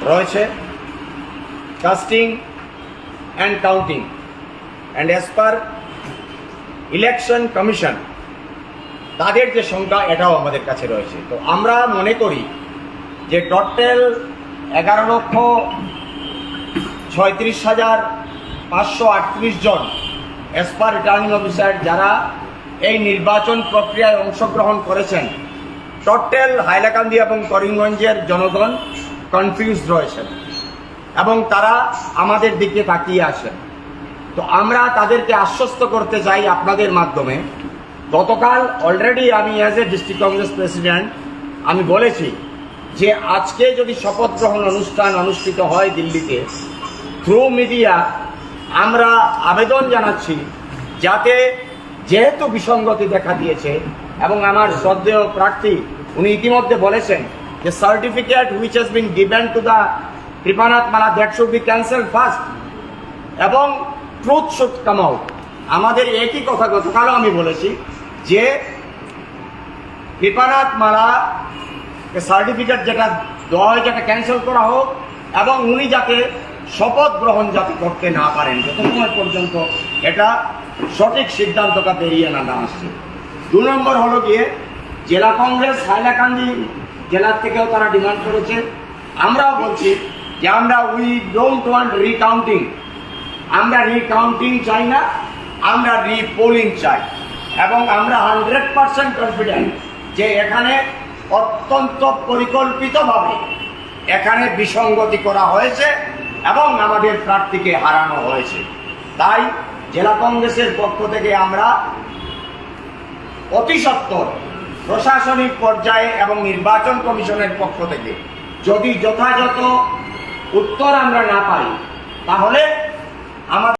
রয়েছে casting and counting and as per election commission তাদের যে সংখ্যা এটাও আমাদের কাছে রয়েছে। তো আমরা মনে করি যে টোটাল 11,36,538 জন অ্যাজ পার রিটার্নিং অফিসার যারা এই নির্বাচন প্রক্রিয়ায় অংশগ্রহণ করেছেন, টোটাল হাইলাকান্দি এবং করিমগঞ্জের জনগণ কনফিউজ রয়েছেন এবং তারা আমাদের দিকে তাকিয়ে আসেন। তো আমরা তাদেরকে আশ্বস্ত করতে চাই আপনাদের মাধ্যমে। গতকাল অলরেডি আমি as a district Congress president আমি বলেছি যে আজকে যদি শপথ গ্রহণ অনুষ্ঠান অনুষ্ঠিত হয় দিল্লিতে, থ্রু মিডিয়া আমরা আবেদন জানাচ্ছি যাতে, যেহেতু বিসঙ্গতি দেখা দিয়েছে এবং আমার শ্রদ্ধেয় প্রার্থী উনি ইতিমধ্যে বলেছেন যে certificate which has been given to the Kripanath Mala that should be cancel first এবং ট্রুথ শুড কাম আউট। আমাদের একই কথা গতকালও আমি বলেছি যে কৃপানাথ মালা সার্টিফিকেট যেটা দেওয়া হয় যেটা ক্যান্সেল করা হোক এবং উনি যাতে শপথ গ্রহণ যাতে করতে না পারেন যত সময় পর্যন্ত এটা সঠিক সিদ্ধান্তটা বেরিয়ে না আসছে। 2 নম্বর হলো গিয়ে জেলা কংগ্রেস হাইলাকান্দি জেলার থেকেও তারা ডিমান্ড করেছে। আমরাও বলছি যে আমরা উই ডোন্ট ওয়ান্ট রিকাউন্টিং, আমরা রিকাউন্টিং চাই না, আমরা রিপোলিং চাই এবং আমরা 100% কনফিডেন্ট যে এখানে অত্যন্ত পরিকল্পিতভাবে এখানে বিসঙ্গতি করা হয়েছে এবং আমাদের প্রার্থীকে হারানো হয়েছে। তাই জেলা কংগ্রেসের পক্ষ থেকে আমরা অতি সত্বর প্রশাসনিক পর্যায়ে এবং নির্বাচন কমিশনের পক্ষ থেকে যদি যথাযথ উত্তর আমরা না পাই তাহলে আমাদের